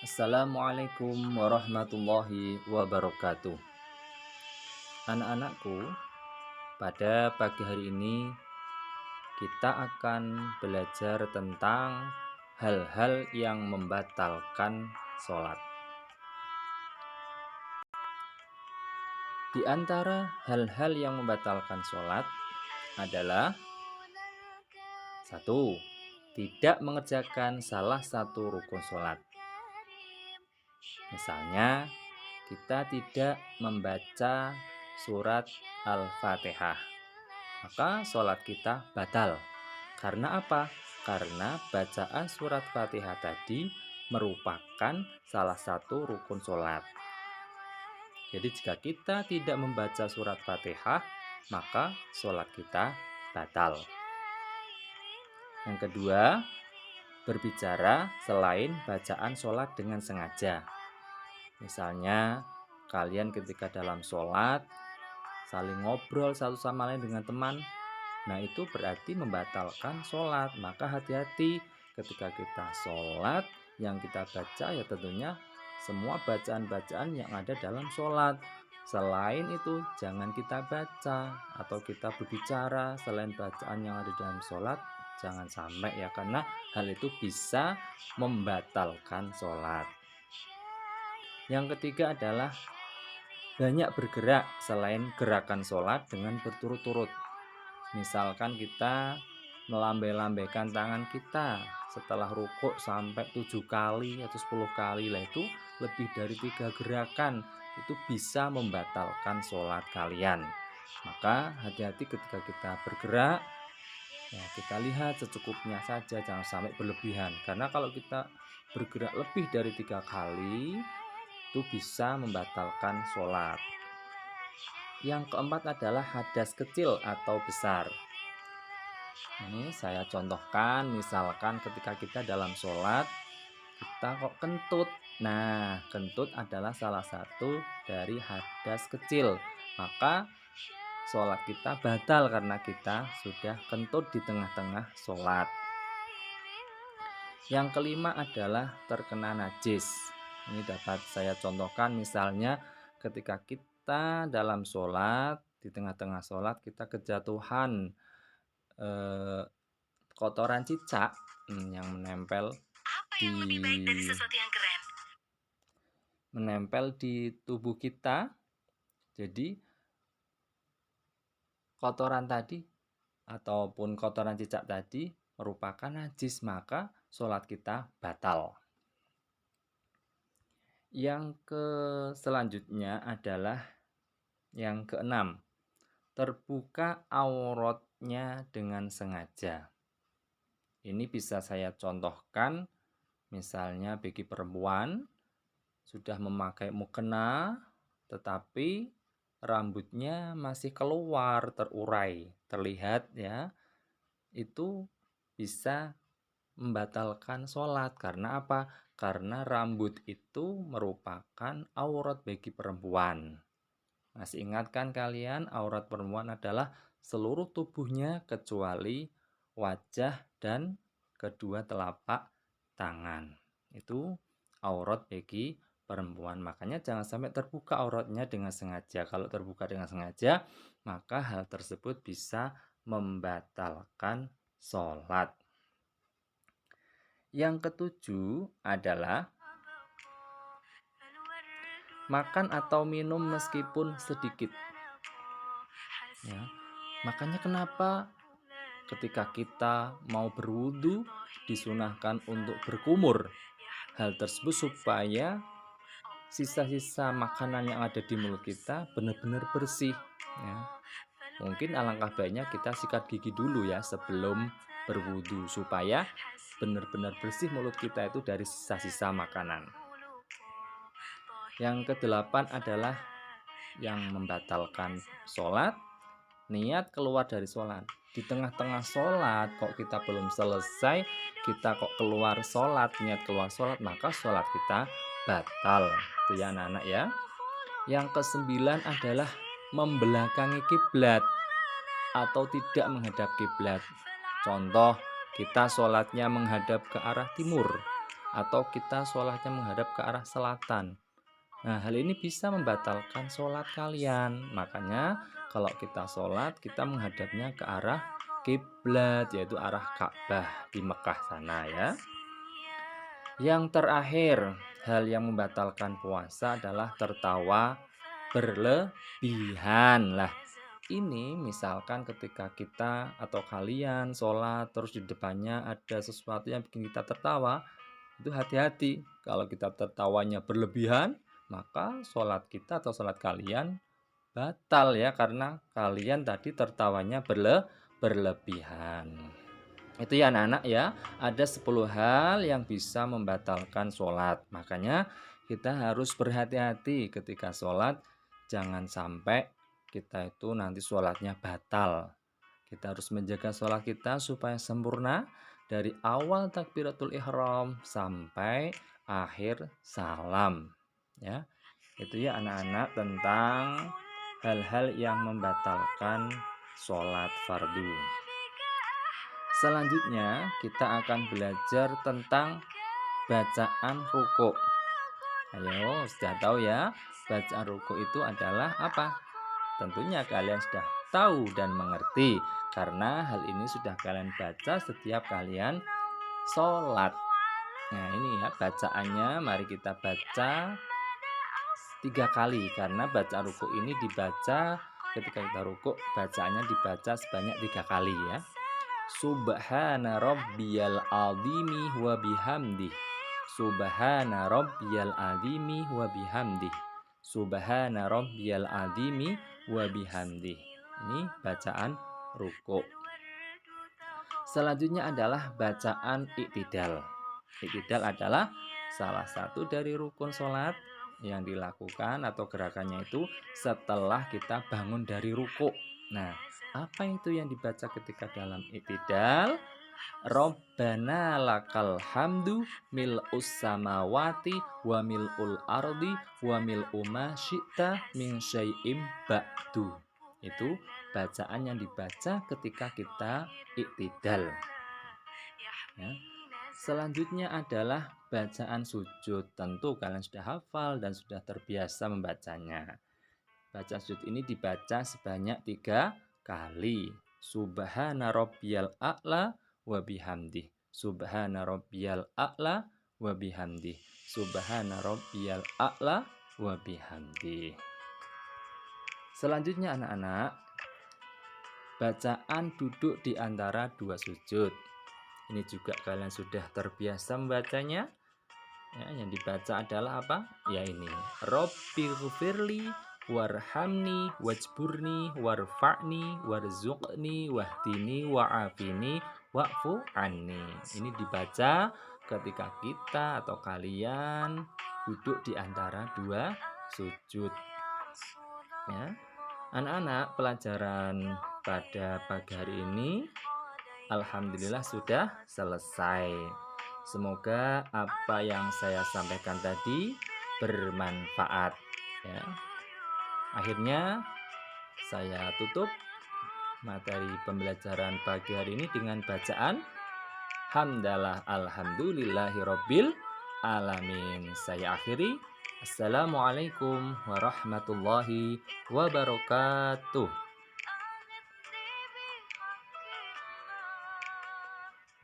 Assalamualaikum warahmatullahi wabarakatuh. Anak-anakku, pada pagi hari ini kita akan belajar tentang hal-hal yang membatalkan sholat. Di antara hal-hal yang membatalkan sholat adalah satu, tidak mengerjakan salah satu rukun sholat. Misalnya, kita tidak membaca surat Al-Fatihah, maka sholat kita batal. Karena apa? Karena bacaan surat Fatihah tadi merupakan salah satu rukun sholat. Jadi jika kita tidak membaca surat Fatihah, maka sholat kita batal. Yang kedua, berbicara selain bacaan sholat dengan sengaja. Misalnya, kalian ketika dalam sholat saling ngobrol satu sama lain dengan teman, nah itu berarti membatalkan sholat. Maka hati-hati ketika kita sholat, yang kita baca ya tentunya semua bacaan-bacaan yang ada dalam sholat. Selain itu jangan kita baca atau kita berbicara selain bacaan yang ada dalam sholat, jangan sampai ya, karena hal itu bisa membatalkan sholat. Yang ketiga adalah banyak bergerak selain gerakan sholat dengan berturut-turut. Misalkan kita melambai-lambaikan tangan kita setelah rukuk sampai 7 kali atau 10 kali, lah itu lebih dari 3 gerakan, itu bisa membatalkan sholat kalian. Maka hati-hati ketika kita bergerak, ya kita lihat secukupnya saja, jangan sampai berlebihan. Karena kalau kita bergerak lebih dari 3 kali, itu bisa membatalkan sholat. Yang keempat adalah hadas kecil atau besar. Ini saya contohkan, misalkan ketika kita dalam sholat, kita kok kentut. Nah, kentut adalah salah satu dari hadas kecil. Maka sholat kita batal karena kita sudah kentut di tengah-tengah sholat. Yang kelima adalah terkena najis. Ini dapat saya contohkan, misalnya ketika kita dalam sholat, di tengah-tengah sholat kita kejatuhan kotoran cicak yang menempel di tubuh kita. Jadi kotoran tadi ataupun kotoran cicak tadi merupakan najis, maka sholat kita batal. Yang selanjutnya adalah yang keenam, terbuka auratnya dengan sengaja. Ini bisa saya contohkan, misalnya bagi perempuan sudah memakai mukena tetapi rambutnya masih keluar, terurai, terlihat ya, itu bisa membatalkan sholat. Karena apa? Karena rambut itu merupakan aurat bagi perempuan. Masih ingat kan kalian, aurat perempuan adalah seluruh tubuhnya kecuali wajah dan kedua telapak tangan. Itu aurat bagi perempuan. Makanya jangan sampai terbuka auratnya dengan sengaja. Kalau terbuka dengan sengaja, maka hal tersebut bisa membatalkan sholat. Yang ketujuh adalah makan atau minum meskipun sedikit. Ya, makanya kenapa ketika kita mau berwudu disunahkan untuk berkumur. Hal tersebut supaya sisa-sisa makanan yang ada di mulut kita benar-benar bersih. Ya. Mungkin alangkah baiknya kita sikat gigi dulu ya sebelum berwudu supaya benar-benar bersih mulut kita itu dari sisa-sisa makanan. Yang kedelapan adalah yang membatalkan sholat, niat keluar dari sholat. Di tengah-tengah sholat kok kita belum selesai, kita kok keluar sholat, niat keluar sholat, maka sholat kita batal. Itu ya anak-anak ya. Yang kesembilan adalah membelakangi kiblat atau tidak menghadap kiblat. Contoh, kita sholatnya menghadap ke arah timur, atau kita sholatnya menghadap ke arah selatan. Nah, hal ini bisa membatalkan sholat kalian. Makanya kalau kita sholat, kita menghadapnya ke arah kiblat, yaitu arah Ka'bah di Mekah sana ya. Yang terakhir, hal yang membatalkan puasa adalah tertawa berlebihan. Lah, ini misalkan ketika kita atau kalian sholat terus di depannya ada sesuatu yang bikin kita tertawa, itu hati-hati. Kalau kita tertawanya berlebihan, maka sholat kita atau sholat kalian batal ya, karena kalian tadi tertawanya berlebihan. Itu ya anak-anak ya, ada 10 hal yang bisa membatalkan sholat. Makanya kita harus berhati-hati ketika sholat, jangan sampai kita itu nanti sholatnya batal. Kita harus menjaga sholat kita supaya sempurna dari awal takbiratul ihram sampai akhir salam. Ya, itu ya anak-anak tentang hal-hal yang membatalkan sholat fardu. Selanjutnya kita akan belajar tentang bacaan ruku. Ayo, sudah tahu ya, bacaan ruku itu adalah apa? Tentunya kalian sudah tahu dan mengerti, karena hal ini sudah kalian baca setiap kalian sholat. Nah ini ya bacaannya, mari kita baca 3 kali, karena bacaan ruku ini dibaca ketika kita ruku, bacaannya dibaca sebanyak 3 kali ya. Subhana rabbiyal azimi wa bihamdih. Subhana rabbiyal azimi wa bihamdih. Subhana rabbiyal azimi wa bihamdih. Ini bacaan ruku. Selanjutnya adalah bacaan iktidal. Iktidal adalah salah satu dari rukun sholat yang dilakukan atau gerakannya itu setelah kita bangun dari ruku. Nah, apa itu yang dibaca ketika dalam iktidal? Rabbana lakal hamdu mil'us samawati wa mil'ul ardi wa mil'u ma syi'ta min syai'im ba'du. Itu bacaan yang dibaca ketika kita iktidal. Ya. Selanjutnya adalah bacaan sujud. Tentu kalian sudah hafal dan sudah terbiasa membacanya. Bacaan sujud ini dibaca sebanyak 3 kali. Subhana rabbiyal a'la wa bihamdih. Subhana rabbiyal a'la wa bihamdih. Subhana rabbiyal a'la wa bihamdih. Selanjutnya anak-anak, bacaan duduk di antara 2 sujud. Ini juga kalian sudah terbiasa membacanya. Ya, yang dibaca adalah apa? Ya ini. Rabbighfirli warhamni wajburni warfa'ni warzuqni wahdini wa'afini wa'fu anni. Ini dibaca ketika kita atau kalian duduk di antara 2 sujud. Ya. Anak-anak, pelajaran pada pagi hari ini alhamdulillah sudah selesai. Semoga apa yang saya sampaikan tadi bermanfaat ya. Akhirnya saya tutup materi pembelajaran pagi hari ini dengan bacaan hamdalah alhamdulillahirabbil alamin. Saya akhiri. Assalamualaikum warahmatullahi wabarakatuh.